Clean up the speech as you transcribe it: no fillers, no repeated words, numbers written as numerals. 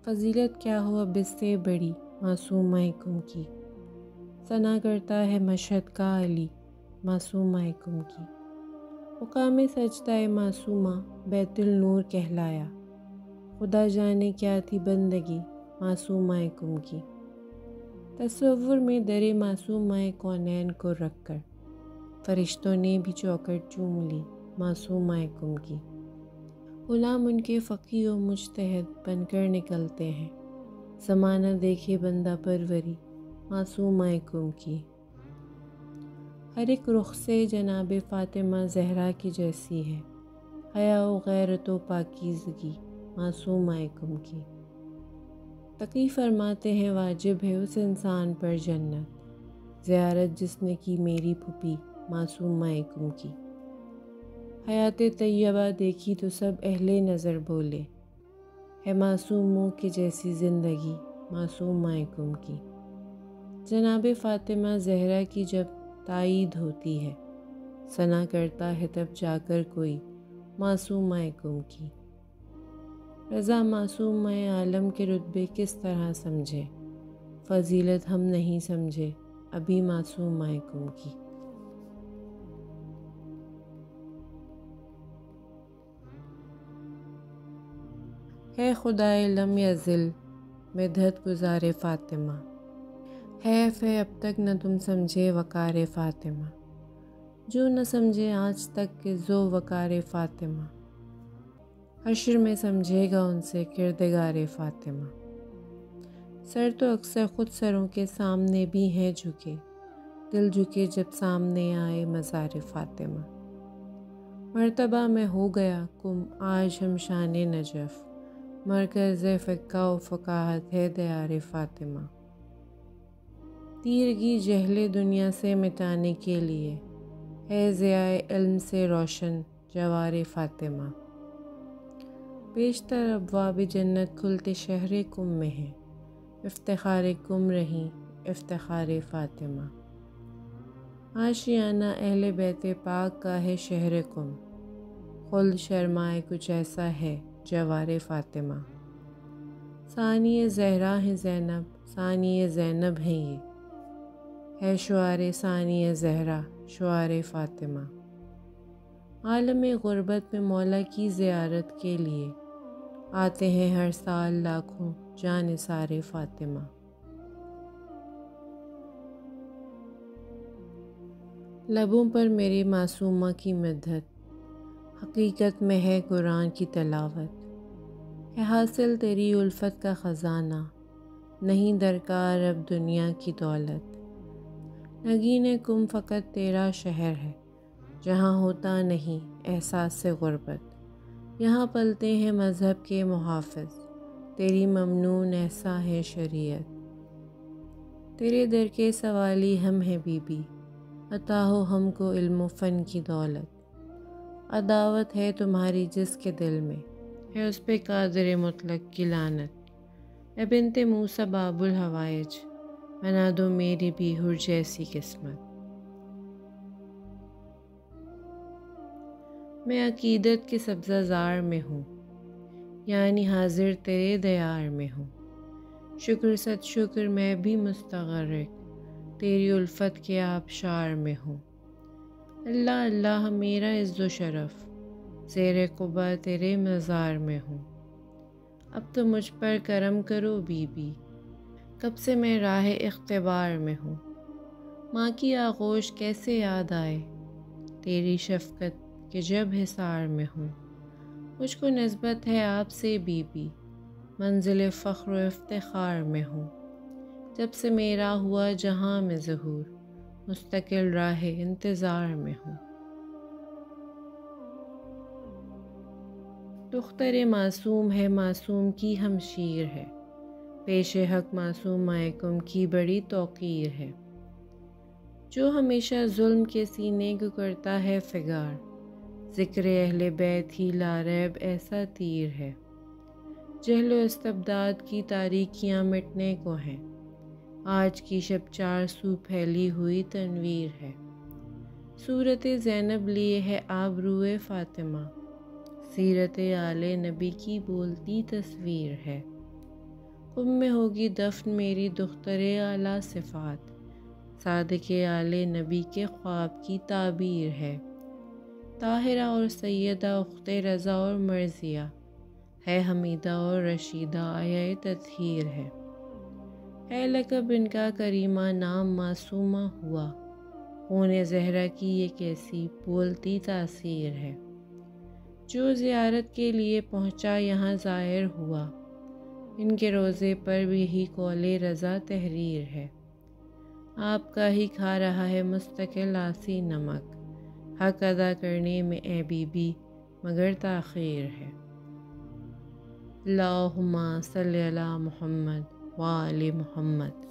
فضیلت کیا ہو اب اس سے بڑی معصومہ کم کی، ثنا کرتا ہے مشہد کا علی معصومہ کم کی۔ مقام سجدہ معصومہ بیت النور کہلایا، خدا جانے کیا تھی بندگی معصومہ کم کی۔ تصور میں در معصومہ کونین کو رکھ کر فرشتوں نے بھی چوکٹ چوم لی معصومہ کم کی۔ غلام ان کے فقیہ و مجتہد بن کر نکلتے ہیں، زمانہ دیکھے بندہ پروری معصومہ کم کی۔ ہر ایک رخ سے جناب فاطمہ زہرا کی جیسی ہے، حیا و غیرت و پاکیزگی معصومہ کم کی۔ تقی فرماتے ہیں واجب ہے اس انسان پر جنت، زیارت جس نے کی میری پھوپھی معصومہ کم کی۔ حیات طیبہ دیکھی تو سب اہل نظر بولے، ہے معصوموں کے جیسی زندگی معصومہ کم کی۔ جناب فاطمہ زہرا کی جب تائید ہوتی ہے، ثنا کرتا ہے تب جا کر کوئی معصومہ کم کی۔ رضا معصومہ عالم کے رتبے کس طرح سمجھے، فضیلت ہم نہیں سمجھے ابھی معصومہ کم کی۔ ہے خدائے لم یزل مدحت گزار فاطمہ، حیف ہے اب تک نہ تم سمجھے وقار فاطمہ، جو نہ سمجھے آج تک کہ ذو وقار فاطمہ، حشر میں سمجھے گا ان سے کردگار فاطمہ۔ سر تو اکثر خود سروں کے سامنے بھی ہیں جھکے، دل جھکے جب سامنے آئے مزار فاطمہ۔ مرتبہ میں ہو گیا کم آج ہم شان نجف، مرکز فقہ و فقاہت ہے دیار فاطمہ۔ تیرگی جہل دنیا سے مٹانے کے لیے ہے ضیاء علم سے روشن جوار فاطمہ۔ بیشتر ابواب جنت کھلتے شہر کم میں ہیں، افتخار کم رہیں افتخار فاطمہ۔ آشیانہ اہل بیت پاک کا ہے شہر کم، خلد شرمائے کچھ ایسا ہے جوار فاطمہ۔ ثانی زہرا ہیں زینب، ثانی زینب ہیں یہ، ہے شعار ثانی زہرا شعار فاطمہ۔ عالم غربت میں مولا کی زیارت کے لیے آتے ہیں ہر سال لاکھوں جانثار فاطمہ۔ لبوں پر میری معصومہ کی مدحت، حقیقت میں ہے قرآن کی تلاوت، ہے حاصل تیری الفت کا خزانہ، نہیں درکار اب دنیا کی دولت۔ نگین کم فقط تیرا شہر ہے، جہاں ہوتا نہیں احساس غربت، یہاں پلتے ہیں مذہب کے محافظ، تیری ممنون ایسا ہے شریعت۔ تیرے در کے سوالی ہم ہیں بی بی، عطا ہو ہم کو علم و فن کی دولت۔ عداوت ہے تمہاری جس کے دل میں، ہے اس پہ قادر مطلق کی لعنت۔ اے بنت موسیٰ باب الحوائج، بنا دو میری بھی حور جیسی قسمت۔ میں عقیدت کے سبزہ زار میں ہوں، یعنی حاضر تیرے دیار میں ہوں، شکر صد شکر میں بھی مستغرق تیری الفت کے آبشار میں ہوں۔ اللہ اللہ میرا عز و شرف، زیر قبا تیرے مزار میں ہوں۔ اب تو مجھ پر کرم کرو بی بی، کب سے میں راہ اختبار میں ہوں۔ ماں کی آغوش کیسے یاد آئے تیری شفقت کہ جب حصار میں ہوں۔ مجھ کو نسبت ہے آپ سے بی بی، منزل فخر و افتخار میں ہوں۔ جب سے میرا ہوا جہاں میں ظہور، مستقل راہ انتظار میں ہوں۔ دختر معصوم ہے معصوم کی ہمشیر ہے، پیش حق معصومہ کم کی بڑی توقیر ہے۔ جو ہمیشہ ظلم کے سینے کو کرتا ہے فگار، ذکر اہل بیت ہی لاریب ایسا تیر ہے۔ جہل و استبداد کی تاریکیاں مٹنے کو ہیں، آج کی شب چار سو پھیلی ہوئی تنویر ہے۔ صورت زینب لیے ہے آبروئے فاطمہ، سیرت آل نبی کی بولتی تصویر ہے۔ میں ہوگی دفن میری دختر اعلیٰ صفات، صادق آل نبی کے خواب کی تعبیر ہے۔ طاہرہ اور سیدہ اخت رضا اور مرضیہ ہے، حمیدہ اور رشیدہ آیا تطہیر ہے لقب ان کا کریمہ نام معصومہ ہوا، خون زہرا کی یہ کیسی بولتی تاثیر ہے۔ جو زیارت کے لیے پہنچا یہاں ظاہر ہوا، ان کے روضے پر بھی ہی قول رضا تحریر ہے۔ آپ کا ہی کھا رہا ہے مستقل آسی نمک، حق ادا کرنے میں اے بی بی مگر تاخیر ہے۔ اللہم صلی علی محمد وآل محمد۔